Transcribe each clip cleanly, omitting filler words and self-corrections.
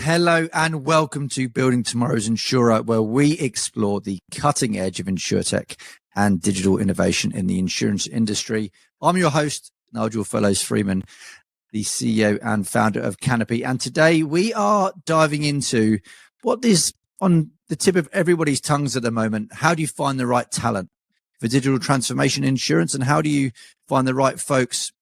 Hello and welcome to Building Tomorrow's Insurer, where we explore the cutting edge of insurtech and digital innovation in the insurance industry. I'm your host, Nigel Fellowes-Freeman, the CEO and founder of Kanopi. And today we are diving into what is on the tip of everybody's tongues at the moment. How do you find the right talent for digital transformation insurance? And how do you find the right folks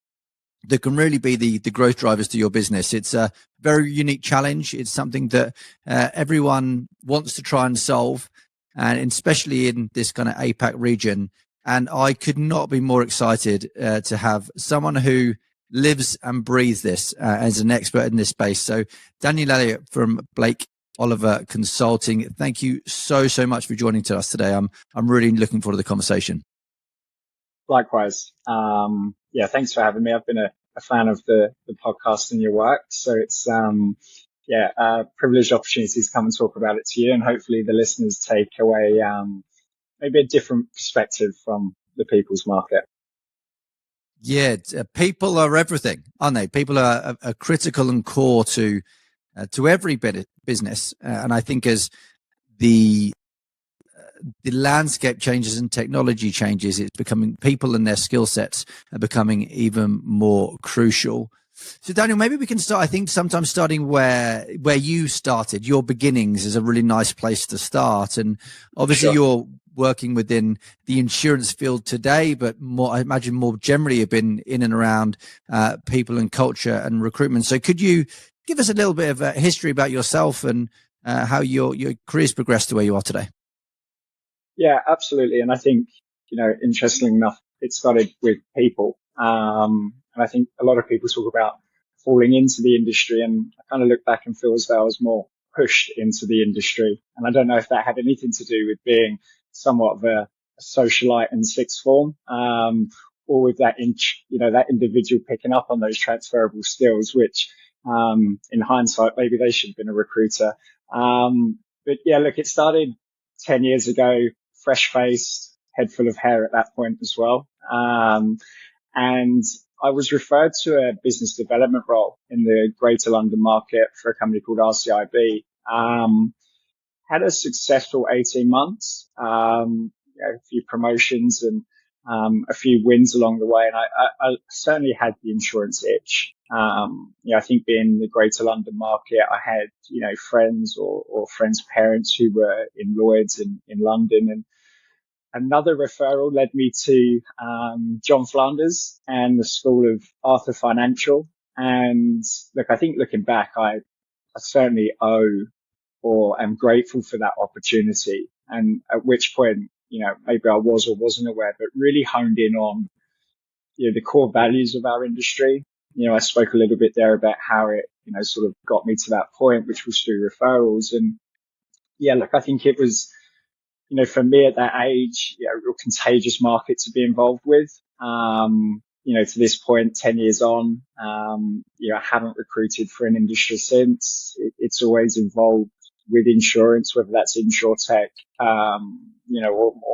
that can really be the growth drivers to your business? It's a very unique challenge. It's something that everyone wants to try and solve, and especially in this kind of APAC region. And I could not be more excited to have someone who lives and breathes this as an expert in this space. So Daniel Elliott from Blake Oliver Consulting, thank you so much for joining us today. I'm really looking forward to the conversation. Likewise. Thanks for having me. I've been a fan of the podcast and your work. So it's, a privileged opportunity to come and talk about it to you. And hopefully the listeners take away, maybe a different perspective from the people's market. Yeah. People are everything, aren't they? People are critical and core to every bit of business. And I think as the landscape changes and technology changes, it's becoming, people and their skill sets are becoming even more crucial. So Daniel, maybe we can start, I think sometimes starting where you started. Your beginnings is a really nice place to start. And obviously You're working within the insurance field today, but more, I imagine more generally have been in and around people and culture and recruitment. So could you give us a little bit of a history about yourself and how your career's progressed to where you are today? Yeah, absolutely. And I think, interestingly enough, it started with people. And I think a lot of people talk about falling into the industry, and I kind of look back and feel as though I was more pushed into the industry. And I don't know if that had anything to do with being somewhat of a socialite in sixth form, or with that that individual picking up on those transferable skills, which, in hindsight, maybe they should have been a recruiter. But yeah, look, it started 10 years ago. Fresh-faced, head full of hair at that point as well. And I was referred to a business development role in the Greater London market for a company called RCIB. Had a successful 18 months, a few promotions and a few wins along the way. And I certainly had the insurance itch. I think being in the Greater London market, I had, friends or friends' parents who were in Lloyd's in London. And another referral led me to John Flanders and the School of Arthur Financial. And look, I think looking back, I certainly owe or am grateful for that opportunity. And at which point, maybe I was or wasn't aware, but really honed in on, the core values of our industry. I spoke a little bit there about how it, sort of got me to that point, which was through referrals. And yeah, look, I think it was, for me at that age, a real contagious market to be involved with. To this point, 10 years on, I haven't recruited for an industry since. It's always involved with insurance, whether that's insurtech, or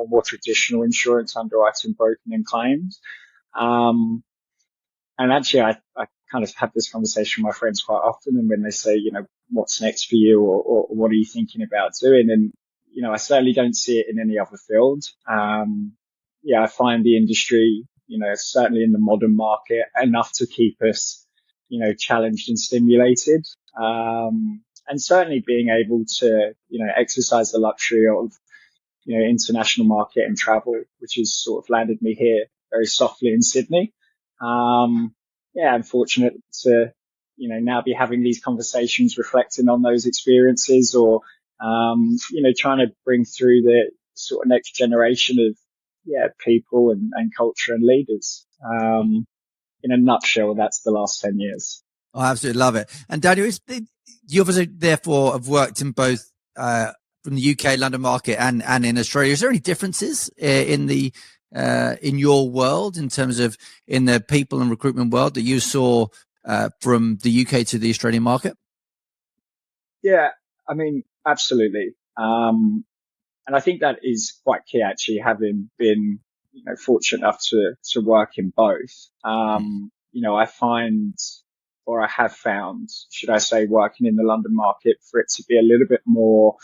more traditional insurance, underwriting, broking and claims. And actually, I kind of have this conversation with my friends quite often. And when they say, what's next for you or what are you thinking about doing? And, I certainly don't see it in any other field. I find the industry, certainly in the modern market, enough to keep us, challenged and stimulated. And certainly being able to, exercise the luxury of, international market and travel, which has sort of landed me here very softly in Sydney. I'm fortunate to, now be having these conversations, reflecting on those experiences or, trying to bring through the sort of next generation of, people and culture and leaders. In a nutshell, that's the last 10 years. I absolutely love it. And Daniel, you obviously therefore have worked in both, from the UK London market and in Australia. Is there any differences in your world in terms of in the people and recruitment world that you saw from the UK to the Australian market? Yeah, I mean, absolutely. And I think that is quite key, actually, having been, fortunate enough to work in both. I find or I have found, should I say, working in the London market, for it to be a little bit more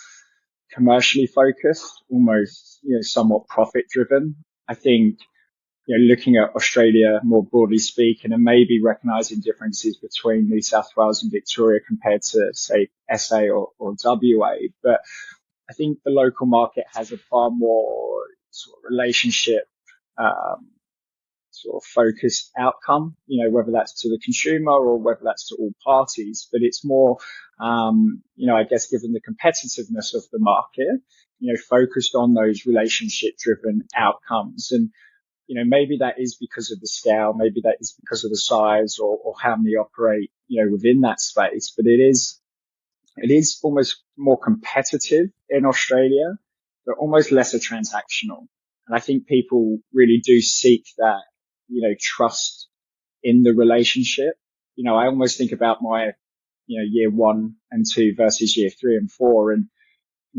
commercially focused, almost, somewhat profit driven. I think, looking at Australia more broadly speaking, and maybe recognizing differences between New South Wales and Victoria compared to, say, SA or WA. But I think the local market has a far more sort of relationship, sort of focused outcome, whether that's to the consumer or whether that's to all parties. But it's more, I guess, given the competitiveness of the market, focused on those relationship driven outcomes. And, maybe that is because of the scale, maybe that is because of the size or how many operate, within that space. But it is almost more competitive in Australia, but almost lesser transactional. And I think people really do seek that, trust in the relationship. I almost think about my, year 1 and 2 versus year 3 and 4. And,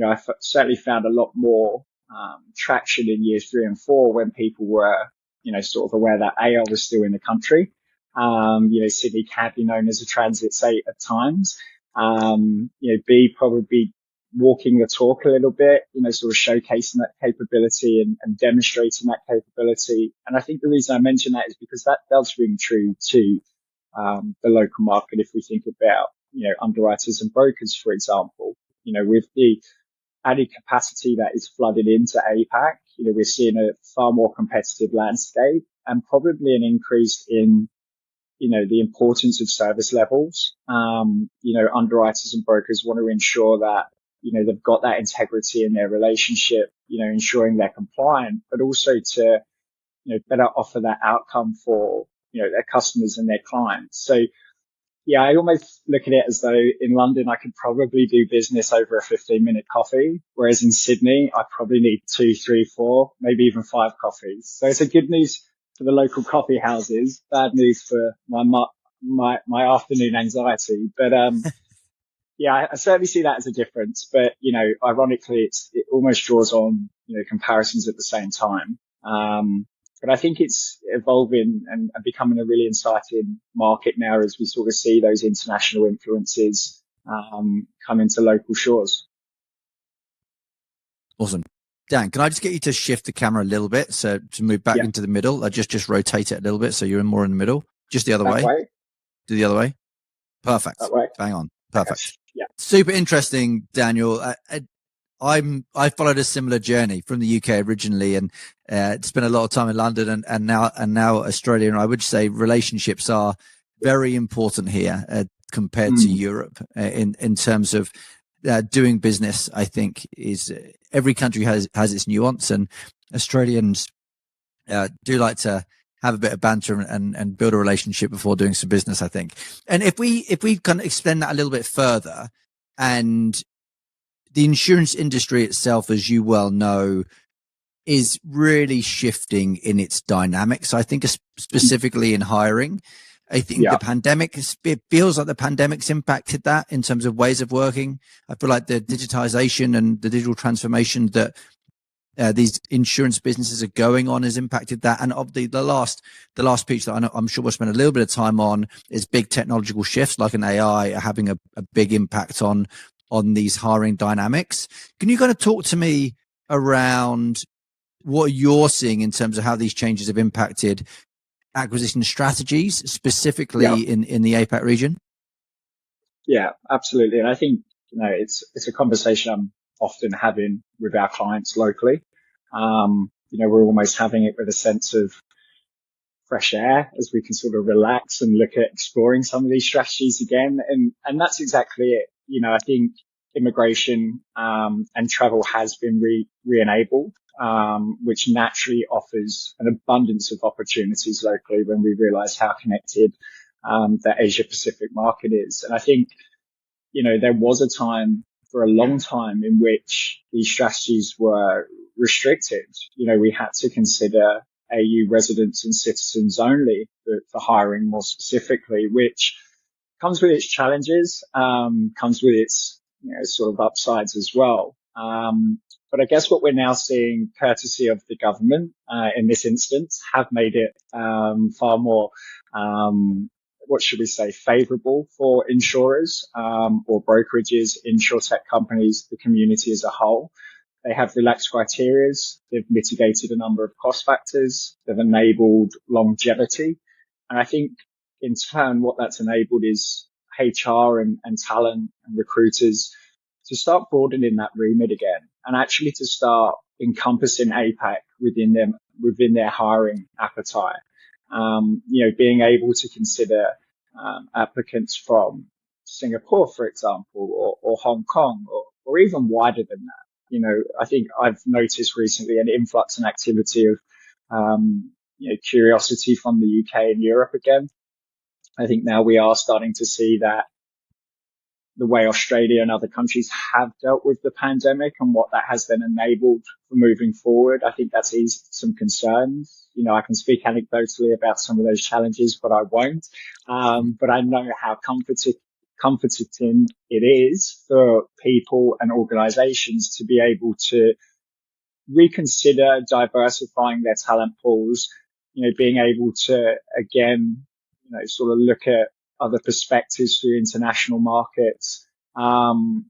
I certainly found a lot more traction in years 3 and 4 when people were, sort of aware that A, I was still in the country. Sydney can be known as a transit state at times. B, probably walking the talk a little bit, sort of showcasing that capability and demonstrating that capability. And I think the reason I mention that is because that does ring true to the local market. If we think about, underwriters and brokers, for example, with the added capacity that is flooded into APAC, we're seeing a far more competitive landscape and probably an increase in, the importance of service levels. Underwriters and brokers want to ensure that, they've got that integrity in their relationship, ensuring they're compliant, but also to, better offer that outcome for, their customers and their clients. So, yeah, I almost look at it as though in London, I could probably do business over a 15-minute coffee, whereas in Sydney, I probably need 2, 3, 4, maybe even 5 coffees. So it's a good news for the local coffee houses, bad news for my afternoon anxiety. But, yeah, I certainly see that as a difference. But, ironically, it almost draws on, comparisons at the same time. But I think it's evolving and becoming a really exciting market now as we sort of see those international influences come into local shores. Awesome. Dan, can I just get you to shift the camera a little bit? So to move back into the middle, I just rotate it a little bit so you're more in the middle. Just the other way. Do the other way. Perfect. That way. Bang on. Perfect. Yeah. Super interesting, Daniel. I followed a similar journey from the UK originally, and spent a lot of time in London and now Australia. And I would say relationships are very important here compared to Europe in terms of doing business. I think is every country has its nuance, and Australians do like to have a bit of banter and build a relationship before doing some business, I think. And if we kind of extend that a little bit further, and the insurance industry itself, as you well know, is really shifting in its dynamics. I think specifically in hiring. I think the pandemic, it feels like the pandemic's impacted that in terms of ways of working. I feel like the digitization and the digital transformation that these insurance businesses are going on has impacted that. And of the last piece that I'm sure we'll spend a little bit of time on is big technological shifts like an AI are having a big impact on these hiring dynamics. Can you kind of talk to me around what you're seeing in terms of how these changes have impacted acquisition strategies, specifically in the APAC region? Yeah, absolutely. And I think, it's a conversation I'm often having with our clients locally. We're almost having it with a sense of fresh air as we can sort of relax and look at exploring some of these strategies again. And that's exactly it. I think immigration, and travel has been re-enabled, which naturally offers an abundance of opportunities locally when we realize how connected, the Asia Pacific market is. And I think, there was a time for a long time in which these strategies were restricted. We had to consider AU residents and citizens only for hiring more specifically, which comes with its challenges, comes with its, sort of upsides as well. But I guess what we're now seeing, courtesy of the government, in this instance, have made it, far more, what should we say, favorable for insurers, or brokerages, insurtech companies, the community as a whole. They have relaxed criteria. They've mitigated a number of cost factors. They've enabled longevity. And I think in turn, what that's enabled is HR and talent and recruiters to start broadening that remit again, and actually to start encompassing APAC within their hiring appetite. Being able to consider applicants from Singapore, for example, or Hong Kong, or even wider than that. I think I've noticed recently an influx and activity of curiosity from the UK and Europe again. I think now we are starting to see that the way Australia and other countries have dealt with the pandemic and what that has then enabled for moving forward, I think that's eased some concerns. I can speak anecdotally about some of those challenges, but I won't. But I know how comforting it is for people and organizations to be able to reconsider diversifying their talent pools, being able to, again, sort of look at other perspectives through international markets. And,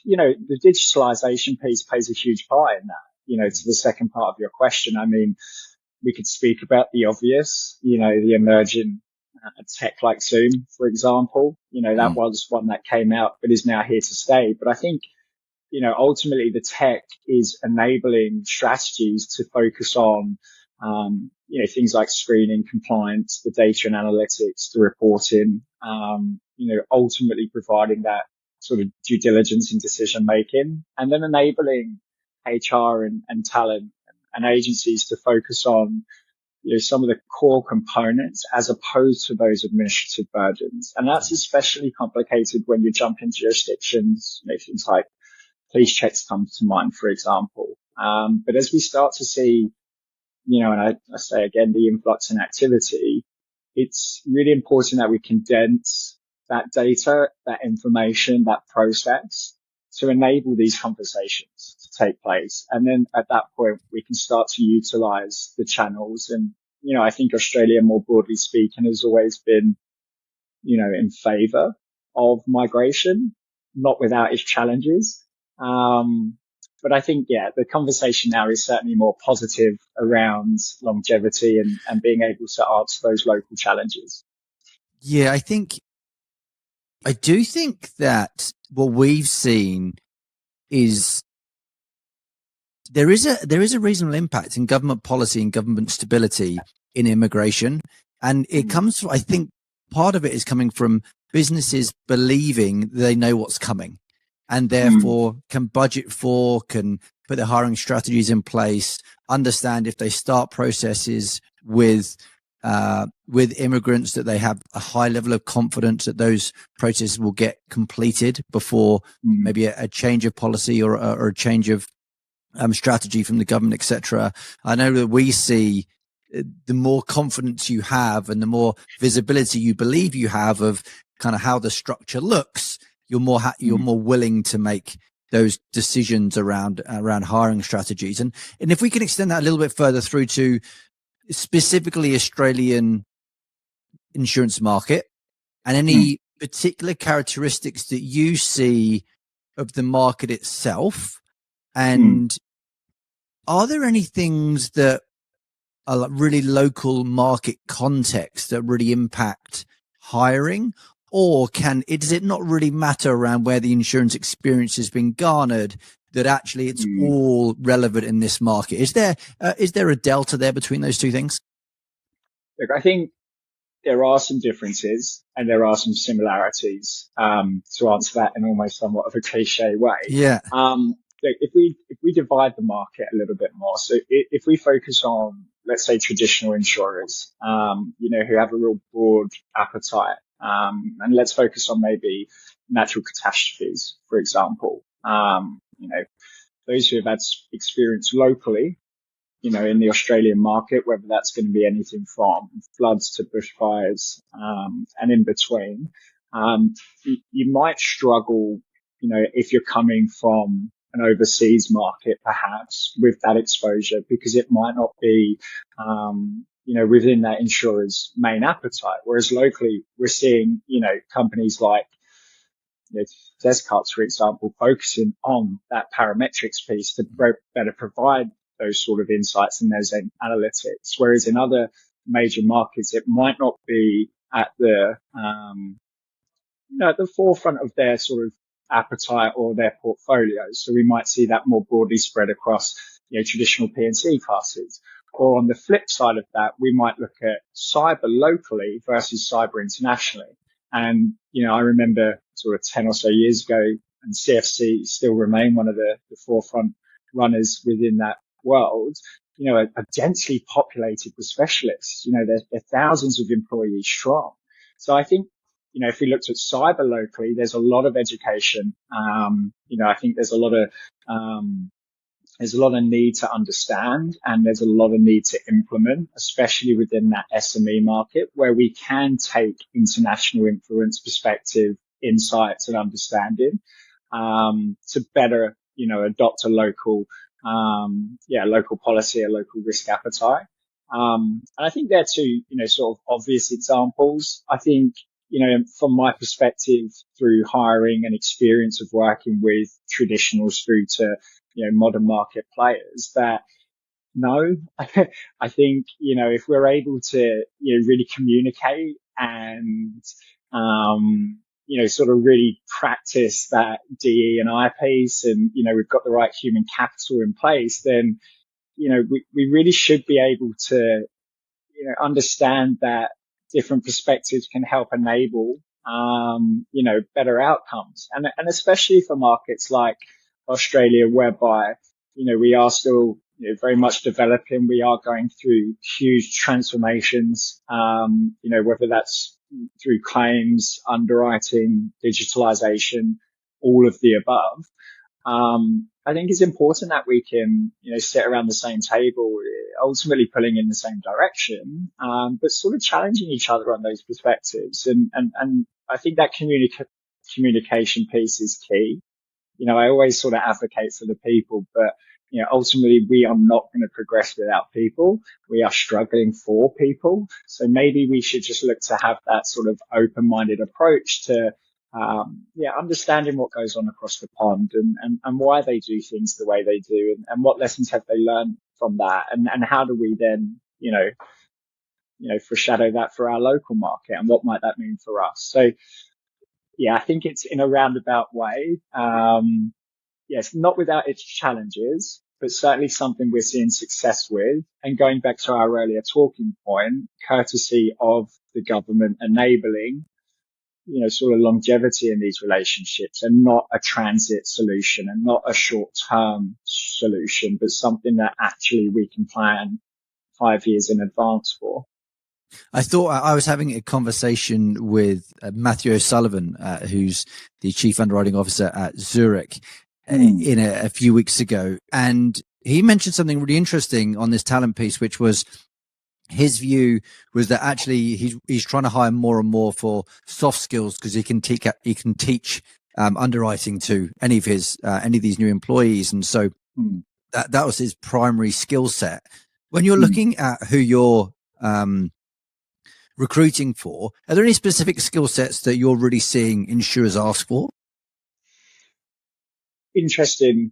the digitalization piece plays a huge part in that, to the second part of your question. I mean, we could speak about the obvious, the emerging tech like Zoom, for example, that was one that came out, but is now here to stay. But I think, ultimately the tech is enabling strategies to focus on, things like screening, compliance, the data and analytics, the reporting, ultimately providing that sort of due diligence in decision making, and then enabling HR and talent and agencies to focus on, some of the core components as opposed to those administrative burdens. And that's especially complicated when you jump into jurisdictions, things like police checks come to mind, for example. But as we start to see, and I say again, the influx in activity, it's really important that we condense that data, that information, that process to enable these conversations to take place. And then at that point, we can start to utilize the channels. And, I think Australia, more broadly speaking, has always been, in favor of migration, not without its challenges. But I think, the conversation now is certainly more positive around longevity and being able to answer those local challenges. Yeah, I do think that what we've seen is there is a reasonable impact in government policy and government stability in immigration. And it comes from, I think part of it is coming from businesses believing they know what's coming and therefore can budget for, can put their hiring strategies in place, understand if they start processes with immigrants that they have a high level of confidence that those processes will get completed before maybe a change of policy or a change of strategy from the government, etc. I know that we see the more confidence you have and the more visibility you believe you have of kind of how the structure looks, you're more willing to make those decisions around hiring strategies. And if we can extend that a little bit further through to specifically Australian insurance market and any particular characteristics that you see of the market itself, and are there any things that are like really local market context that really impact hiring? Or does it not really matter around where the insurance experience has been garnered, that actually it's all relevant in this market? Is there a delta there between those two things? Look, I think there are some differences and there are some similarities, to answer that in almost somewhat of a cliche way. Yeah. If we divide the market a little bit more, so if we focus on, let's say, traditional insurers, who have a real broad appetite, and let's focus on maybe natural catastrophes, for example, those who have had experience locally, in the Australian market, whether that's going to be anything from floods to bushfires, and in between, you might struggle, if you're coming from an overseas market, perhaps with that exposure, because it might not be, within that insurer's main appetite. Whereas locally, we're seeing, companies like, Descartes, for example, focusing on that parametrics piece to better provide those sort of insights and those analytics. Whereas in other major markets, it might not be at the, at the forefront of their sort of appetite or their portfolios. So we might see that more broadly spread across, traditional P&C classes. Or on the flip side of that, we might look at cyber locally versus cyber internationally. And, I remember sort of 10 or so years ago, and CFC still remain one of the forefront runners within that world, are densely populated with specialists. They're thousands of employees strong. So I think, if we looked at cyber locally, there's a lot of education. I think there's a lot of need to understand, and there's a lot of need to implement, especially within that SME market where we can take international influence, perspective, insights and understanding, to better, adopt a local policy, a local risk appetite. And I think there are two, sort of obvious examples. I think, from my perspective, through hiring and experience of working with traditionals through to, modern market players, that no, I think, if we're able to, really communicate and, sort of really practice that DE and I piece and, we've got the right human capital in place, then, we really should be able to, understand that different perspectives can help enable, better outcomes. And especially for markets like Australia, whereby, we are still, very much developing. We are going through huge transformations, whether that's through claims, underwriting, digitalization, all of the above. I think it's important that we can, sit around the same table, ultimately pulling in the same direction, but sort of challenging each other on those perspectives. And I think that communication piece is key. I always sort of advocate for the people, but, ultimately we are not going to progress without people. We are struggling for people. So maybe we should just look to have that sort of open-minded approach to, understanding what goes on across the pond and why they do things the way they do and what lessons have they learned from that and how do we then, foreshadow that for our local market and what might that mean for us. So, I think it's in a roundabout way. Yes, not without its challenges, but certainly something we're seeing success with. And going back to our earlier talking point, courtesy of the government enabling, sort of longevity in these relationships and not a transit solution and not a short-term solution, but something that actually we can plan 5 years in advance for. I thought I was having a conversation with Matthew O'Sullivan, who's the Chief Underwriting Officer at Zurich, in a few weeks ago. And he mentioned something really interesting on this talent piece, which was his view was that actually he's trying to hire more and more for soft skills because he can teach underwriting to any of these new employees. And so that was his primary skill set. When you're looking at who you're recruiting for, are there any specific skill sets that you're really seeing insurers ask for? Interesting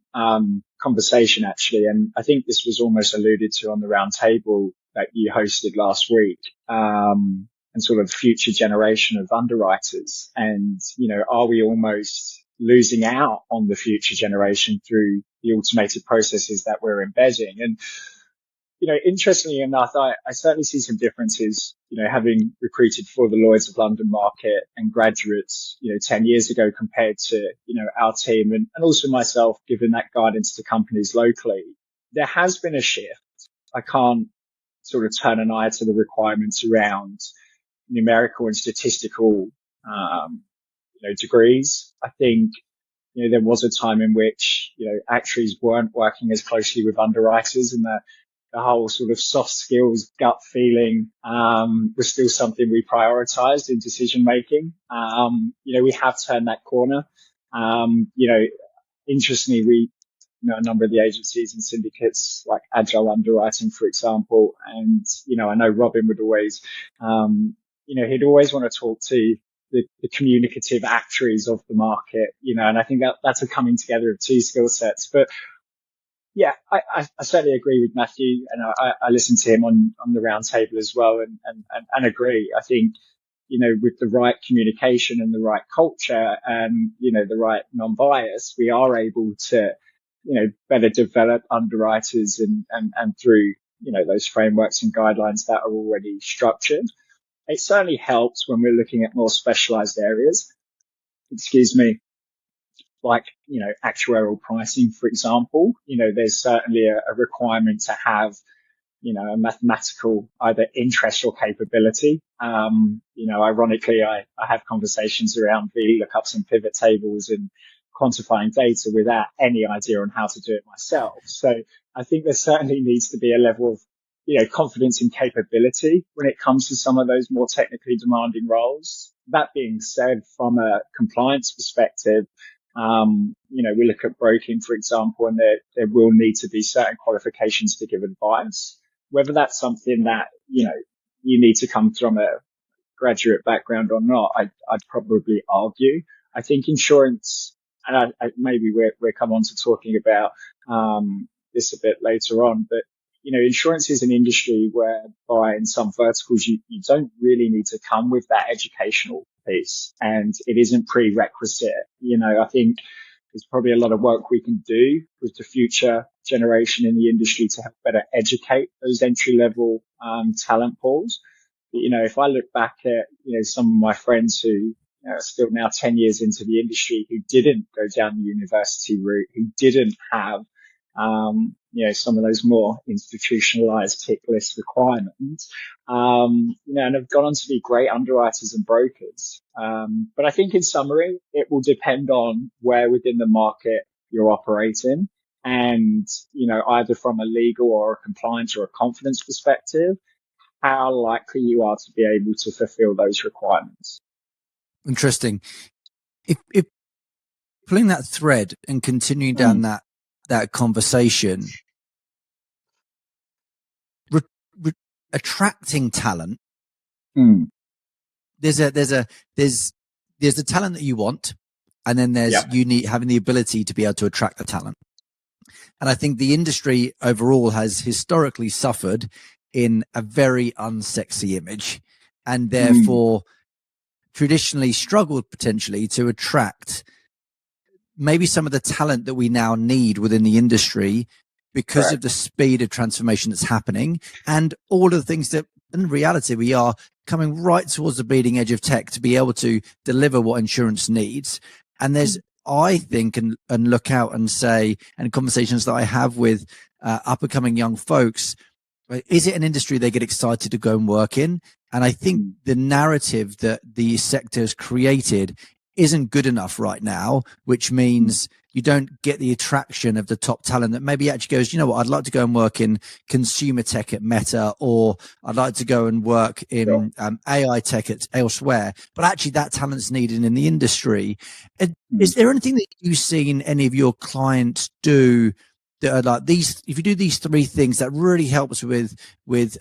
conversation, actually. And I think this was almost alluded to on the round table that you hosted last week, and sort of future generation of underwriters. And, are we almost losing out on the future generation through the automated processes that we're embedding? And, interestingly enough, I certainly see some differences, having recruited for the Lloyd's of London market and graduates, 10 years ago compared to, our team and also myself giving that guidance to companies locally. There has been a shift. I can't sort of turn an eye to the requirements around numerical and statistical, degrees. I think, there was a time in which, actuaries weren't working as closely with underwriters and the whole sort of soft skills, gut feeling, was still something we prioritized in decision making. We have turned that corner. Interestingly, a number of the agencies and syndicates like agile underwriting, for example. And, I know Robin would always, he'd always want to talk to the communicative actuaries of the market, and I think that's a coming together of two skill sets. But yeah, I certainly agree with Matthew, and I listened to him on the roundtable as well, and agree. I think, with the right communication and the right culture and, the right non-bias, we are able to, better develop underwriters and through, those frameworks and guidelines that are already structured. It certainly helps when we're looking at more specialized areas. Excuse me. Like, actuarial pricing, for example, there's certainly a requirement to have, a mathematical either interest or capability. Ironically, I have conversations around VLOOKUPs and pivot tables and quantifying data without any idea on how to do it myself. So I think there certainly needs to be a level of, confidence and capability when it comes to some of those more technically demanding roles. That being said, from a compliance perspective, we look at broking, for example, and there will need to be certain qualifications to give advice. Whether that's something that, you need to come from a graduate background or not, I'd probably argue. I think insurance, and maybe we'll come on to talking about this a bit later on, but, insurance is an industry whereby in some verticals you don't really need to come with that educational piece, and it isn't prerequisite. I think there's probably a lot of work we can do with the future generation in the industry to help better educate those entry level talent pools. But, if I look back at, some of my friends who are still now 10 years into the industry who didn't go down the university route, who didn't have, some of those more institutionalized tick list requirements, and have gone on to be great underwriters and brokers. But I think in summary, it will depend on where within the market you're operating and, either from a legal or a compliance or a confidence perspective, how likely you are to be able to fulfill those requirements. Interesting. If pulling that thread and continuing down that conversation, attracting talent, there's the talent that you want, and then there's having the ability to be able to attract the talent. And I think the industry overall has historically suffered in a very unsexy image, and therefore traditionally struggled potentially to attract maybe some of the talent that we now need within the industry because of the speed of transformation that's happening and all of the things that in reality we are coming right towards the bleeding edge of tech to be able to deliver what insurance needs. And there's, I think, and look out and say, and conversations that I have with up and coming young folks, is it an industry they get excited to go and work in? And I think the narrative that the sector has created isn't good enough right now, which means you don't get the attraction of the top talent that maybe actually goes, you know what, I'd like to go and work in consumer tech at Meta, or I'd like to go and work in AI tech at elsewhere. But actually that talent's needed in the industry. Is there anything that you've seen any of your clients do that are like these, if you do these three things, that really helps with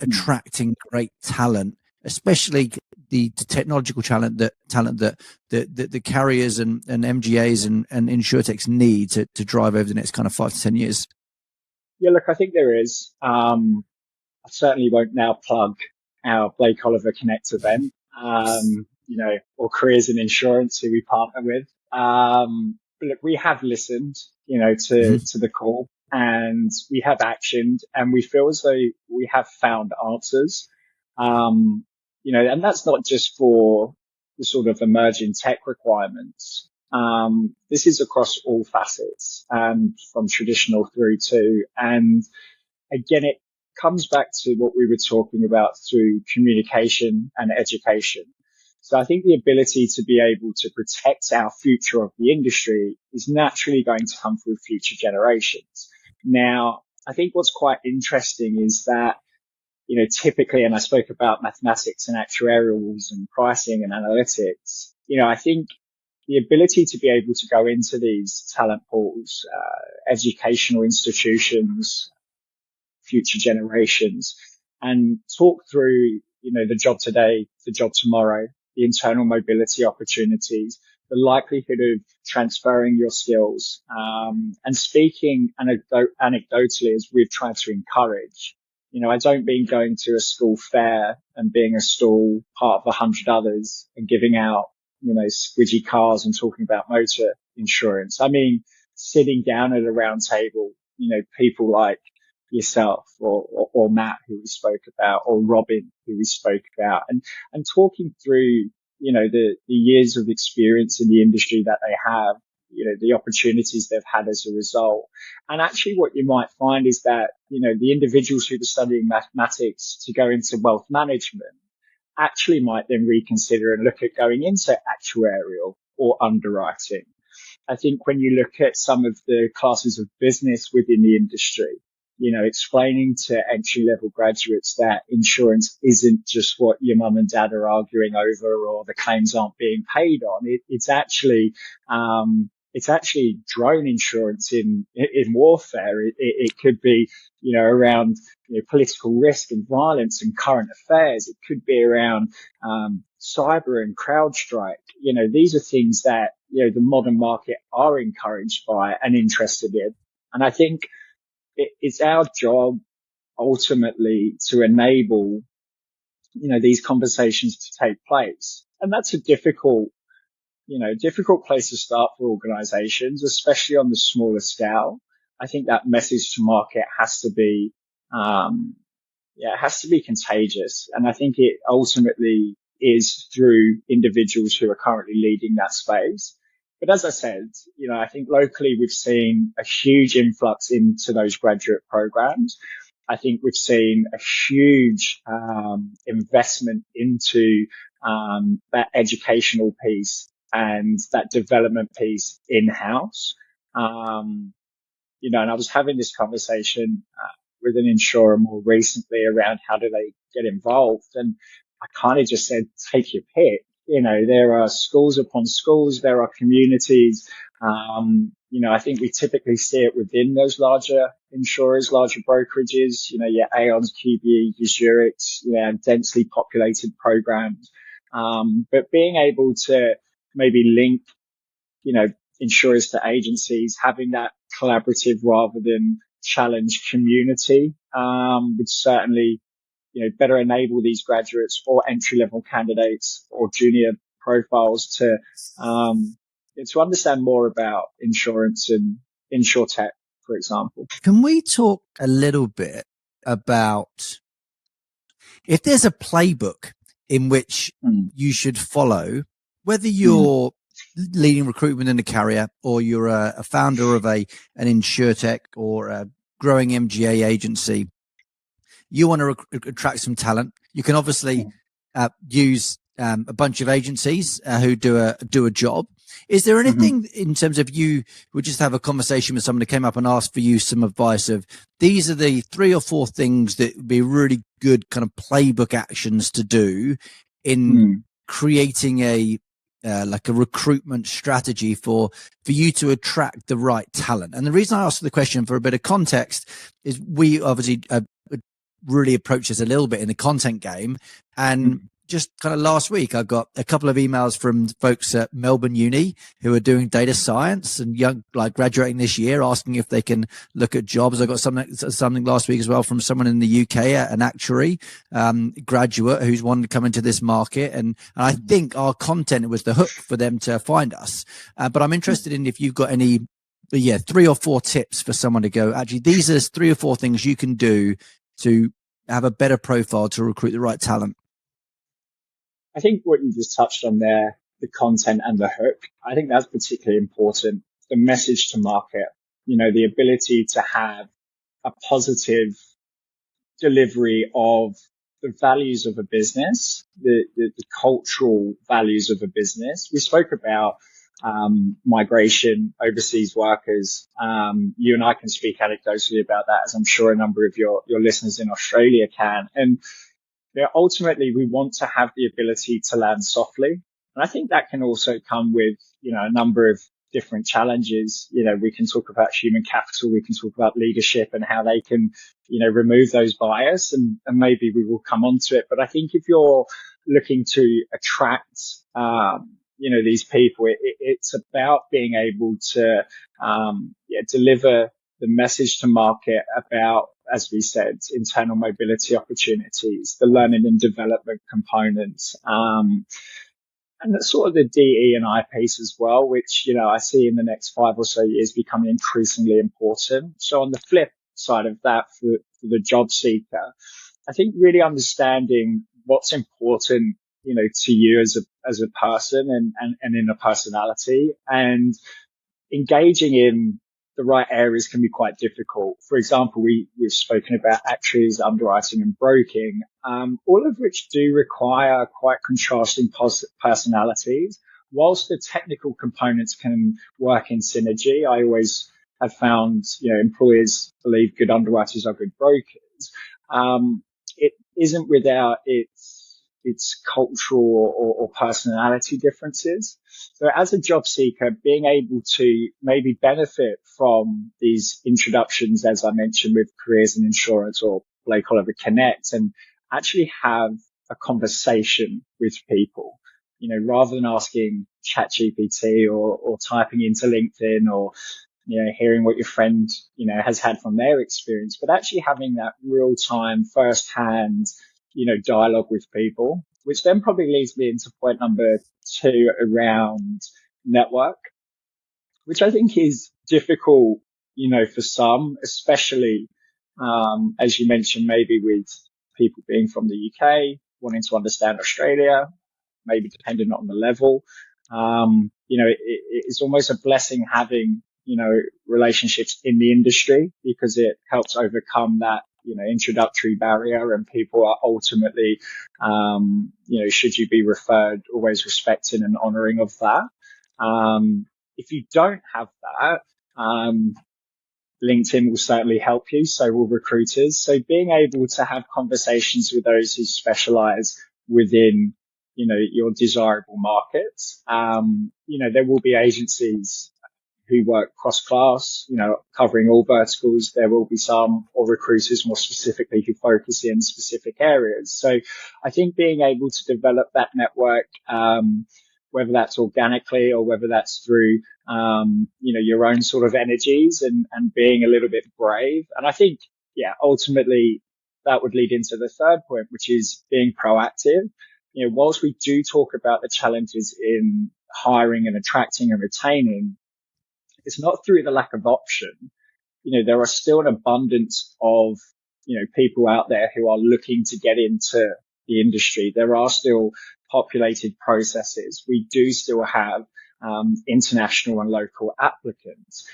attracting great talent, especially the technological talent that the carriers and MGAs and insurtechs need to drive over the next kind of 5 to 10 years? Yeah, look, I think there is. I certainly won't now plug our Blake Oliver Connect event, or Careers in Insurance, who we partner with. But look, we have listened, to the call, and we have actioned, and we feel as though we have found answers. And that's not just for the sort of emerging tech requirements. This is across all facets, from traditional through to, and again, it comes back to what we were talking about through communication and education. So I think the ability to be able to protect our future of the industry is naturally going to come through future generations. Now, I think what's quite interesting is that, typically, and I spoke about mathematics and actuarials and pricing and analytics, I think the ability to be able to go into these talent pools, educational institutions, future generations, and talk through, the job today, the job tomorrow, the internal mobility opportunities, the likelihood of transferring your skills, and speaking anecdotally, as we've tried to encourage. I don't mean going to a school fair and being a stall part of 100 others and giving out, squidgy cars and talking about motor insurance. I mean, sitting down at a round table, people like yourself or Matt, who we spoke about, or Robin, who we spoke about, and talking through, the years of experience in the industry that they have, the opportunities they've had as a result. And actually what you might find is that, the individuals who are studying mathematics to go into wealth management actually might then reconsider and look at going into actuarial or underwriting. I think when you look at some of the classes of business within the industry, explaining to entry-level graduates that insurance isn't just what your mum and dad are arguing over or the claims aren't being paid on. It's actually drone insurance in warfare. It could be, around, political risk and violence and current affairs. It could be around, cyber and CrowdStrike. These are things that, the modern market are encouraged by and interested in. And I think it's our job ultimately to enable, these conversations to take place. And that's a difficult place to start for organizations, especially on the smaller scale. I think that message to market has to be, contagious. And I think it ultimately is through individuals who are currently leading that space. But as I said, I think locally we've seen a huge influx into those graduate programs. I think we've seen a huge investment into that educational piece and that development piece in-house. And I was having this conversation with an insurer more recently around how do they get involved. And I kind of just said, take your pick. There are schools upon schools, there are communities. I think we typically see it within those larger insurers, larger brokerages, your Aons, QBE, your Zurichs, densely populated programs. But being able to maybe link, insurers to agencies, having that collaborative rather than challenge community, would certainly, better enable these graduates or entry-level candidates or junior profiles to understand more about insurance and insurtech, for example. Can we talk a little bit about if there's a playbook in which you should follow, whether you're leading recruitment in a carrier or you're a founder of an insurtech or a growing MGA agency, you want to attract some talent. You can obviously use a bunch of agencies who do a job. Is there anything in terms of you would just have a conversation with someone who came up and asked for you some advice of these are the 3 or 4 things that would be really good kind of playbook actions to do in creating a recruitment strategy for you to attract the right talent? And the reason I asked the question for a bit of context is we obviously really approach this a little bit in the content game. And just kind of last week, I got a couple of emails from folks at Melbourne Uni who are doing data science and graduating this year, asking if they can look at jobs. I got something last week as well from someone in the UK, an actuary graduate who's wanted to come into this market. And I think our content was the hook for them to find us. But I'm interested in if you've got any 3 or 4 tips for someone to go, actually, these are 3 or 4 things you can do to have a better profile to recruit the right talent. I think what you just touched on there, the content and the hook, I think that's particularly important. The message to market, the ability to have a positive delivery of the values of a business, the cultural values of a business. We spoke about migration, overseas workers. You and I can speak anecdotally about that, as I'm sure a number of your listeners in Australia can. And ultimately, we want to have the ability to land softly And I think that can also come with, a number of different challenges. We can talk about human capital, we can talk about leadership and how they can, remove those bias, and maybe we will come on to it. But I think if you're looking to attract, these people, it's about being able to, deliver the message to market about, as we said, internal mobility opportunities, the learning and development components, and that's sort of the DE and I piece as well, which, I see in the next 5 or so years becoming increasingly important. So on the flip side of that, for the job seeker, I think really understanding what's important, to you as a person and in a personality, and engaging in the right areas can be quite difficult. For example, we've spoken about actuaries, underwriting and broking, all of which do require quite contrasting personalities. Whilst the technical components can work in synergy, I always have found, employers believe good underwriters are good brokers. It isn't without its cultural or personality differences. So as a job seeker, being able to maybe benefit from these introductions, as I mentioned, with Careers in Insurance or Blake Oliver Connect, and actually have a conversation with people, rather than asking ChatGPT or typing into LinkedIn or, hearing what your friend, has had from their experience, but actually having that real time, first hand, dialogue with people, which then probably leads me into point number 2 around network, which I think is difficult, for some, especially, as you mentioned, maybe with people being from the UK, wanting to understand Australia, maybe depending on the level. It's almost a blessing having, relationships in the industry, because it helps overcome that, introductory barrier, and people are ultimately, should you be referred, always respecting and honoring of that. If you don't have that, LinkedIn will certainly help you. So will recruiters. So being able to have conversations with those who specialize within, your desirable markets. There will be agencies who work cross-class, covering all verticals. There will be some, or recruiters more specifically, who focus in specific areas. So I think being able to develop that network, whether that's organically or whether that's through, your own sort of energies and being a little bit brave. And I think, ultimately that would lead into the third point, which is being proactive. Whilst we do talk about the challenges in hiring and attracting and retaining, it's not through the lack of option. There are still an abundance of, people out there who are looking to get into the industry. There are still populated processes. We do still have, international and local applicants.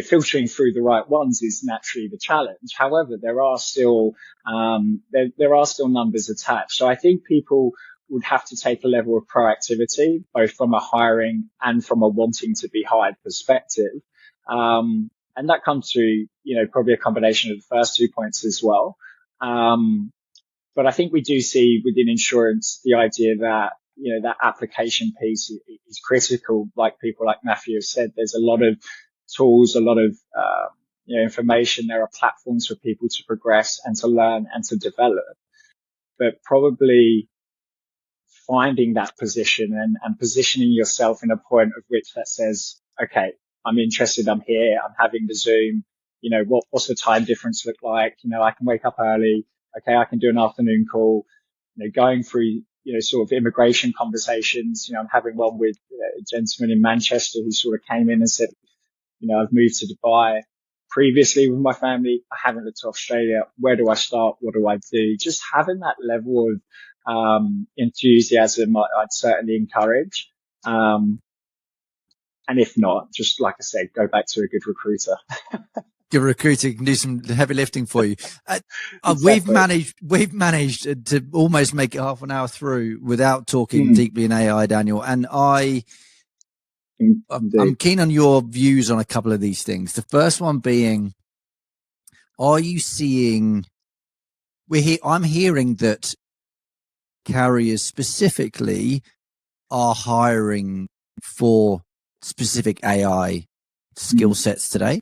Filtering through the right ones is naturally the challenge. However, there are still, there are still numbers attached. So I think people would have to take a level of proactivity, both from a hiring and from a wanting to be hired perspective. And that comes through, probably a combination of the first 2 points as well. But I think we do see within insurance the idea that, that application piece is critical. Like people like Matthew have said, there's a lot of tools, a lot of, information. There are platforms for people to progress and to learn and to develop. But probably finding that position and positioning yourself in a point of which that says, okay, I'm interested, I'm here, I'm having the Zoom, what's the time difference look like? I can wake up early. Okay, I can do an afternoon call, going through, sort of immigration conversations. I'm having one with a gentleman in Manchester who sort of came in and said, I've moved to Dubai previously with my family. I haven't looked to Australia. Where do I start? What do I do? Just having that level of enthusiasm, I'd certainly encourage. And if not, just like I said, go back to a good recruiter. Good recruiter can do some heavy lifting for you. Exactly. We've managed to almost make it half an hour through without talking deeply in AI, Daniel. And I'm keen on your views on a couple of these things. The first one being, are you seeing, I'm hearing that carriers specifically are hiring for specific AI skill sets today.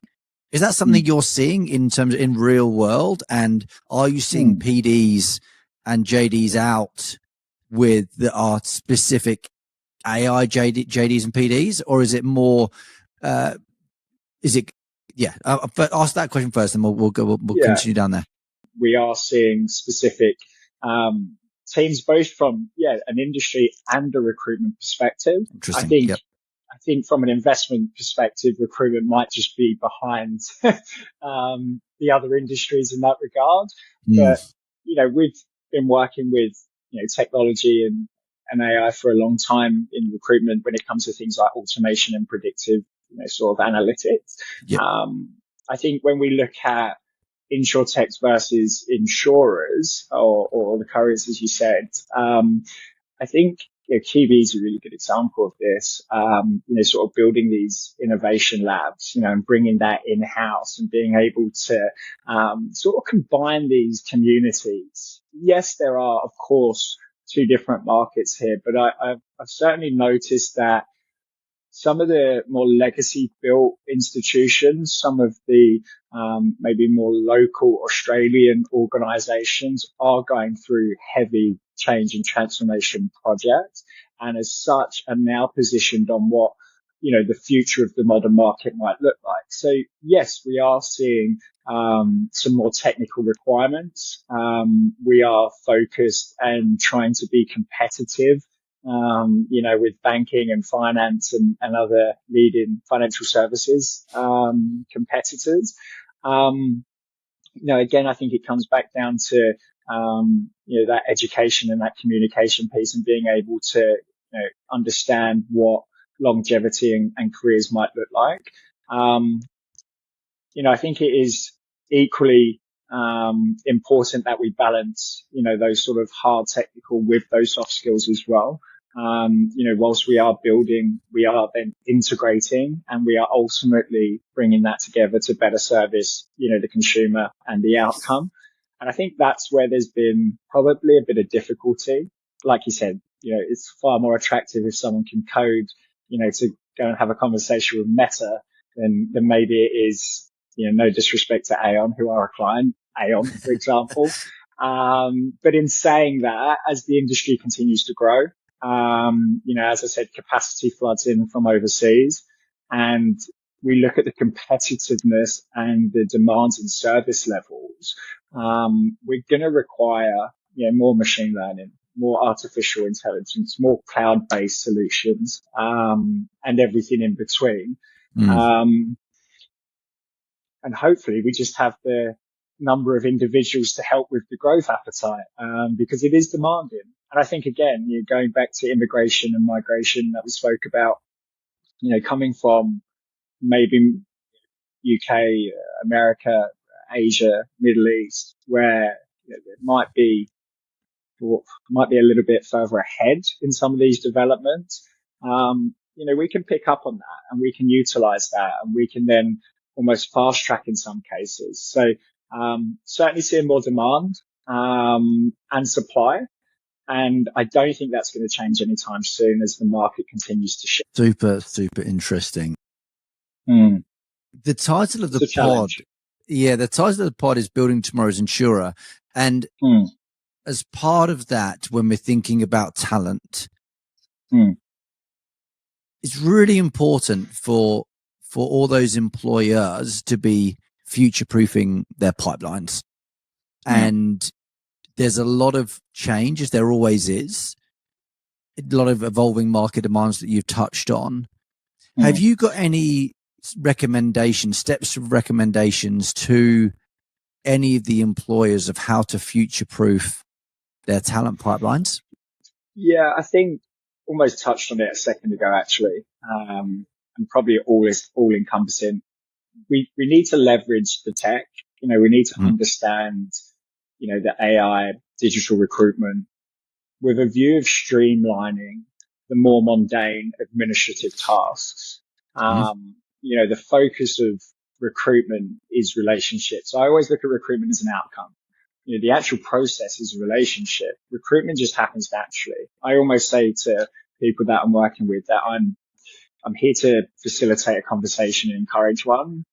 Is that something you're seeing in terms of in real world? And are you seeing PDs and JDs out with that are specific AI JDs and PDs, or is it more? Is it? Yeah. But ask that question first, and we'll continue down there. We are seeing specific teams, both from an industry and a recruitment perspective. Interesting. I think from an investment perspective, recruitment might just be behind the other industries in that regard. But we've been working with technology and AI for a long time in recruitment when it comes to things like automation and predictive sort of analytics. I think when we look at insurtechs versus insurers or the carriers, as you said, I think QB is a really good example of this, sort of building these innovation labs, and bringing that in-house and being able to sort of combine these communities. Yes, there are, of course, two different markets here, but I've certainly noticed that some of the more legacy built institutions, some of the maybe more local Australian organizations are going through heavy change and transformation projects, and as such are now positioned on what the future of the modern market might look like. So yes, we are seeing some more technical requirements. We are focused and trying to be competitive with banking and finance and other leading financial services competitors. Again, I think it comes back down to that education and that communication piece, and being able to understand what longevity and careers might look like. I think it is equally important that we balance those sort of hard technical with those soft skills as well. Whilst we are building, we are then integrating, and we are ultimately bringing that together to better service, the consumer and the outcome. And I think that's where there's been probably a bit of difficulty. Like you said, it's far more attractive if someone can code, to go and have a conversation with Meta than maybe it is, no disrespect to Aon, who are a client, Aon, for example. But in saying that, as the industry continues to grow, as I said, capacity floods in from overseas, and we look at the competitiveness and the demands and service levels. We're going to require, more machine learning, more artificial intelligence, more cloud-based solutions, and everything in between. And hopefully we just have the number of individuals to help with the growth appetite, because it is demanding. And I think, again, going back to immigration and migration that we spoke about, coming from maybe UK, America, Asia, Middle East, where it might be a little bit further ahead in some of these developments. We can pick up on that, and we can utilize that, and we can then almost fast track in some cases. So certainly seeing more demand and supply. And I don't think that's going to change anytime soon as the market continues to shift. Super, super interesting. The title of the pod, the title of the pod is Building Tomorrow's Insurer. And as part of that, when we're thinking about talent, it's really important for all those employers to be future-proofing their pipelines. And there's a lot of change, as there always is, a lot of evolving market demands that you've touched on. Have you got any recommendations to any of the employers of how to future-proof their talent pipelines? Yeah, I think almost touched on it a second ago, actually, and probably all encompassing. We need to leverage the tech. We need to understand, the AI, digital recruitment, with a view of streamlining the more mundane administrative tasks. The focus of recruitment is relationships. I always look at recruitment as an outcome. The actual process is a relationship. Recruitment just happens naturally. I almost say to people that I'm working with that I'm here to facilitate a conversation and encourage one.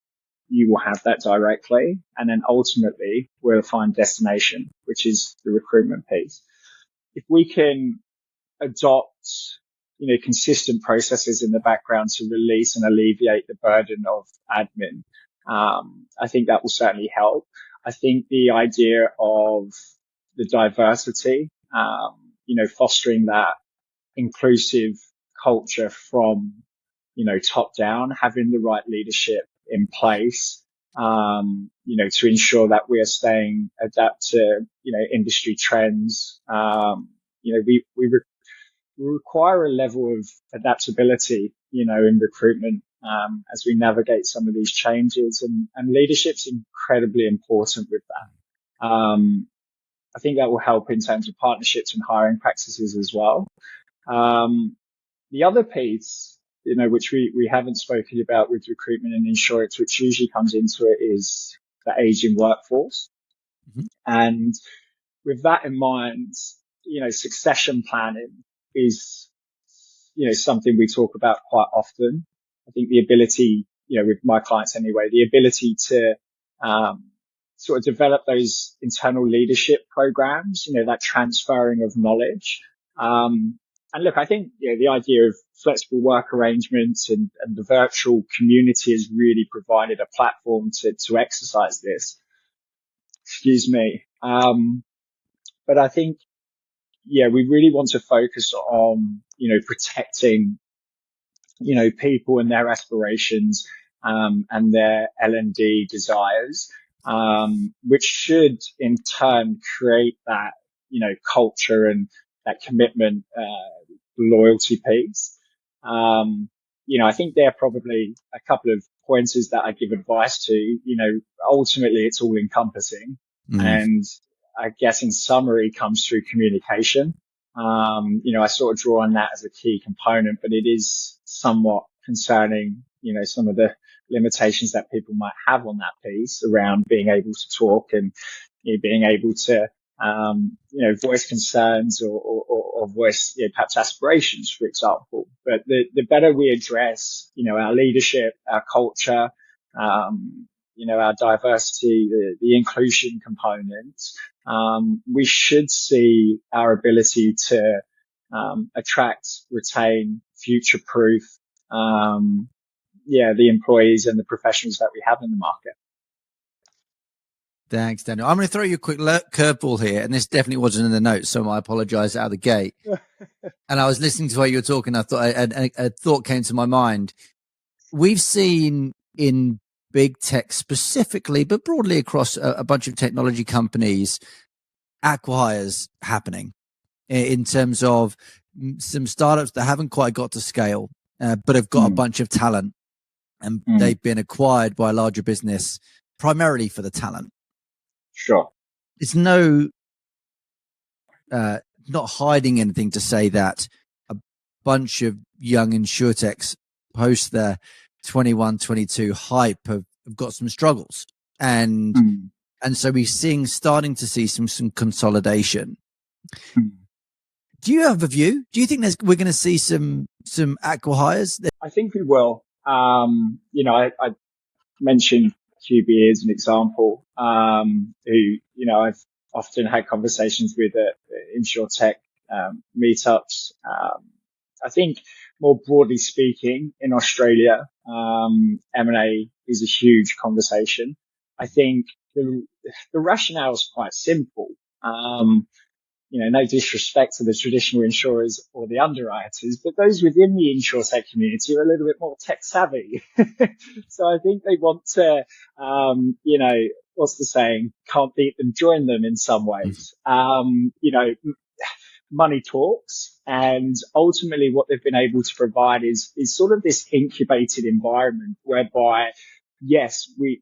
You will have that directly. And then ultimately we'll find destination, which is the recruitment piece. If we can adopt, consistent processes in the background to release and alleviate the burden of admin, I think that will certainly help. I think the idea of the diversity, fostering that inclusive culture from, top down, having the right leadership in place, to ensure that we are staying adapt to, industry trends. We require a level of adaptability, in recruitment, as we navigate some of these changes, and leadership's incredibly important with that. I think that will help in terms of partnerships and hiring practices as well. The other piece, which we haven't spoken about with recruitment and insurance, which usually comes into it, is the aging workforce. Mm-hmm. And with that in mind, succession planning is, something we talk about quite often. I think the ability, with my clients anyway, the ability to, sort of develop those internal leadership programs, that transferring of knowledge. And look, I think, the idea of flexible work arrangements and the virtual community has really provided a platform to exercise this. Excuse me. But I think, we really want to focus on, protecting, people and their aspirations, and their L&D desires, which should in turn create that, culture and that commitment, loyalty piece. I think there are probably a couple of pointers that I give advice to. Ultimately it's all encompassing. And I guess in summary comes through communication. I sort of draw on that as a key component, but it is somewhat concerning, some of the limitations that people might have on that piece around being able to talk and, being able to, voice concerns or voice, perhaps aspirations, for example. But the better we address, our leadership, our culture, our diversity, the inclusion components, we should see our ability to, attract, retain, future-proof, the employees and the professionals that we have in the market. Thanks, Daniel. I'm going to throw you a quick curveball here, and this definitely wasn't in the notes, so I apologize out of the gate. And I was listening to what you were talking. I thought a thought came to my mind. We've seen in big tech specifically, but broadly across a bunch of technology companies, acquihires happening in terms of some startups that haven't quite got to scale, but have got a bunch of talent, and they've been acquired by a larger business primarily for the talent. Sure. It's not hiding anything to say that a bunch of young insurtechs post their 21, 22 hype have got some struggles. And so we're starting to see some consolidation. Do you have a view? Do you think we're going to see some acquihires? I think we will. I mentioned QBE as an example, who, I've often had conversations with at insurtech meetups. I think more broadly speaking, in Australia, M&A is a huge conversation. I think the rationale is quite simple. No disrespect to the traditional insurers or the underwriters, but those within the insurtech community are a little bit more tech savvy. So I think they want to, what's the saying? Can't beat them, join them in some ways. Money talks, and ultimately what they've been able to provide is sort of this incubated environment whereby, yes, we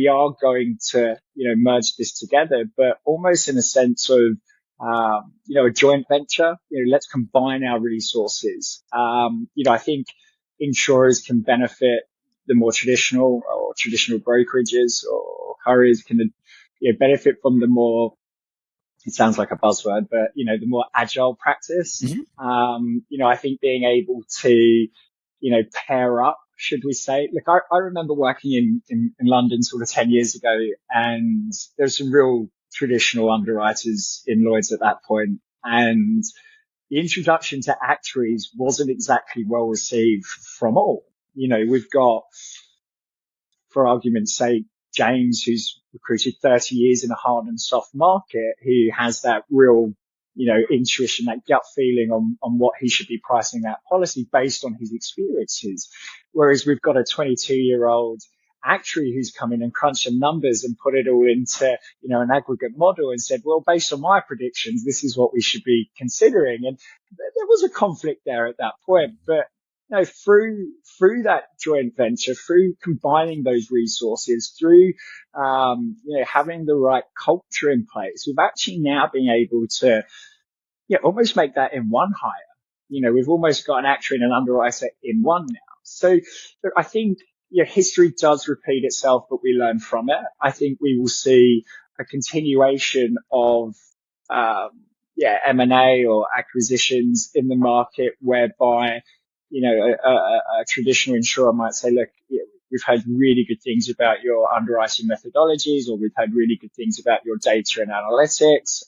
are going to, merge this together, but almost in a sense of, a joint venture. Let's combine our resources. I think insurers can benefit, the more traditional brokerages or carriers can, benefit from the more, it sounds like a buzzword, but, the more agile practice. I think being able to, pair up, should we say? Look, I remember working in London sort of 10 years ago, and there's some real traditional underwriters in Lloyd's at that point. And the introduction to actuaries wasn't exactly well received from all. We've got, for argument's sake, James, who's recruited 30 years in a hard and soft market, who has that real, intuition, that gut feeling on what he should be pricing that policy based on his experiences. Whereas we've got a 22-year-old actuary who's come in and crunched some numbers and put it all into, an aggregate model and said, well, based on my predictions, this is what we should be considering. And there was a conflict there at that point, but through that joint venture, through combining those resources, through, having the right culture in place, we've actually now been able to, almost make that in one hire. We've almost got an actuary and an underwriter in one now. So I think, history does repeat itself, but we learn from it. I think we will see a continuation of, M&A or acquisitions in the market whereby, a traditional insurer might say, look, we've heard really good things about your underwriting methodologies, or we've heard really good things about your data and analytics.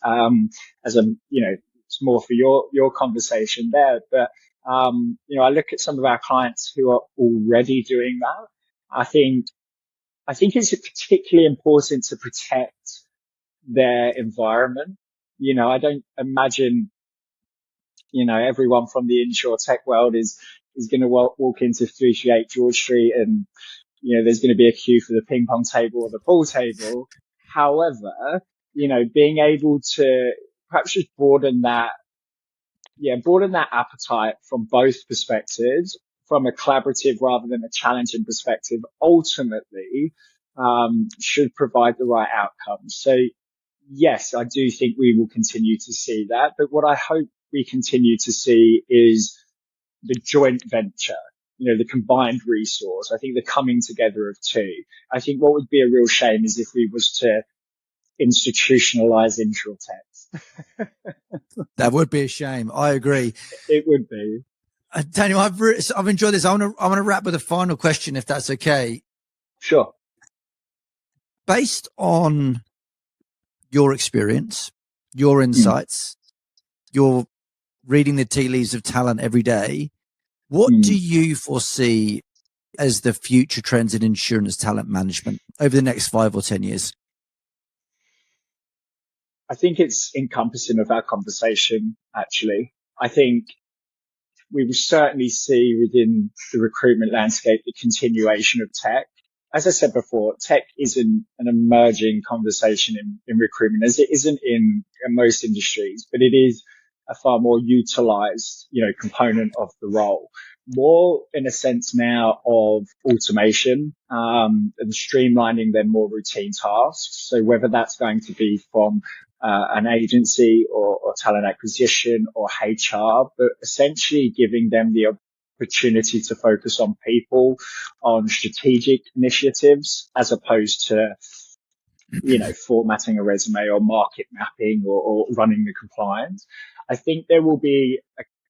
It's more for your conversation there. But, I look at some of our clients who are already doing that. I think it's particularly important to protect their environment. I don't imagine, everyone from the insurtech world is going to walk into 338 George Street and, there's going to be a queue for the ping pong table or the pool table. However, being able to perhaps just broaden that appetite from both perspectives, from a collaborative rather than a challenging perspective, ultimately, should provide the right outcomes. So yes, I do think we will continue to see that. But what I hope we continue to see is the joint venture, the combined resource. I think the coming together of two. I think what would be a real shame is if we was to institutionalize insurtech. That would be a shame. I agree. It would be. Daniel, I've enjoyed this. I want to wrap with a final question, if that's okay. Sure. Based on your experience, your insights, you're reading the tea leaves of talent every day. What do you foresee as the future trends in insurance talent management over the next 5 or 10 years? I think it's encompassing of our conversation, actually. I think we will certainly see within the recruitment landscape the continuation of tech. As I said before, tech isn't an emerging conversation in recruitment, as it isn't in most industries, but it is a far more utilized, component of the role. More in a sense now of automation, and streamlining their more routine tasks. So whether that's going to be from an agency or talent acquisition or HR, but essentially giving them the opportunity to focus on people, on strategic initiatives, as opposed to, formatting a resume or market mapping or running the compliance. I think there will be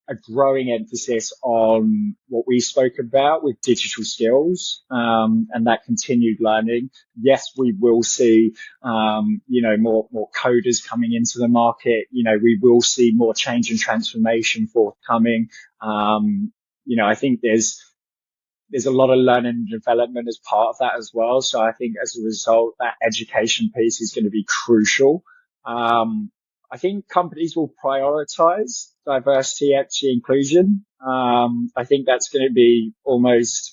a growing emphasis on what we spoke about with digital skills, and that continued learning. Yes, we will see, more coders coming into the market. We will see more change and transformation forthcoming. I think there's a lot of learning and development as part of that as well. So I think as a result, that education piece is going to be crucial. I think companies will prioritize diversity, equity, inclusion. I think that's going to be almost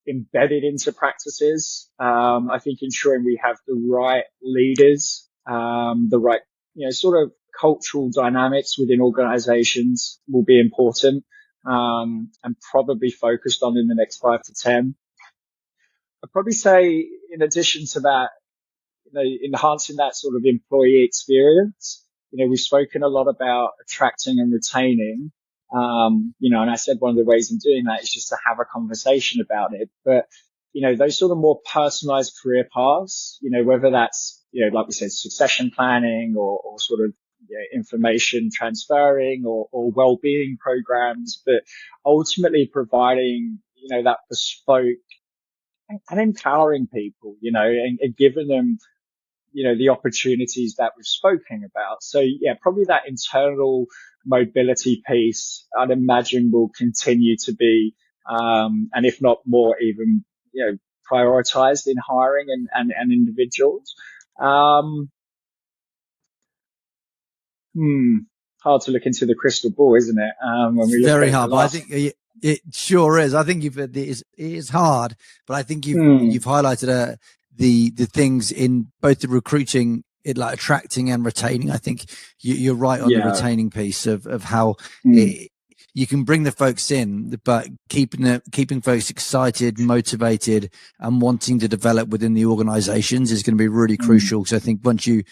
embedded into practices. I think ensuring we have the right leaders, the right, sort of cultural dynamics within organizations will be important, and probably focused on in the next 5 to 10. I'd probably say in addition to that, enhancing that sort of employee experience. We've spoken a lot about attracting and retaining, and I said one of the ways in doing that is just to have a conversation about it. But, those sort of more personalized career paths, whether that's, like we said, succession planning or sort of information transferring or well-being programs, but ultimately providing, that bespoke and empowering people, and giving them, the opportunities that we've spoken about. So yeah, probably that internal mobility piece, I'd imagine, will continue to be, and if not more, even, prioritized in hiring and individuals. Hard to look into the crystal ball, isn't it? When we look very at hard, but I think it sure is. I think it is hard, but I think you've highlighted the things in both the recruiting, like attracting and retaining. I think you're right on the retaining piece of how you can bring the folks in, but keeping folks excited, motivated, and wanting to develop within the organizations is going to be really crucial. So I think once you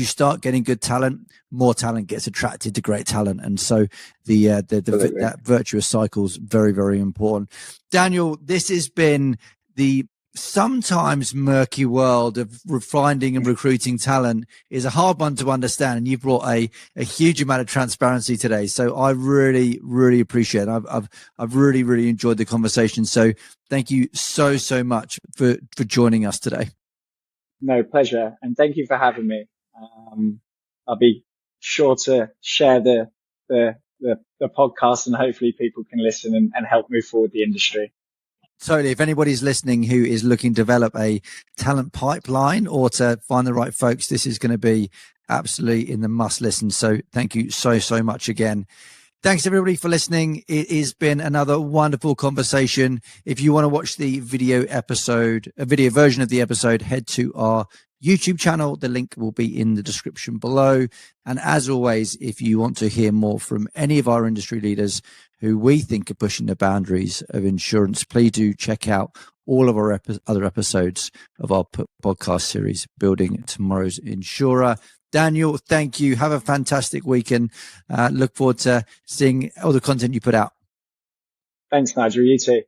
start getting good talent, more talent gets attracted to great talent, and so that virtuous cycle is very, very important. Daniel, this has been the sometimes murky world of finding and recruiting talent is a hard one to understand, and you've brought a huge amount of transparency today, so I really, really appreciate it. I've really, really enjoyed the conversation, so thank you so much for joining us today. No, pleasure, and thank you for having me. I'll be sure to share the podcast, and hopefully people can listen and help move forward the industry. Totally. If anybody's listening who is looking to develop a talent pipeline or to find the right folks, this is going to be absolutely in the must listen. So thank you so much again. Thanks everybody for listening. It has been another wonderful conversation. If you want to watch the video version of the episode, head to our YouTube channel. The link will be in the description below. And as always, if you want to hear more from any of our industry leaders who we think are pushing the boundaries of insurance, please do check out all of our other episodes of our podcast series, Building Tomorrow's Insurer. Daniel, thank you. Have a fantastic weekend. Look forward to seeing all the content you put out. Thanks, Nigel. You too.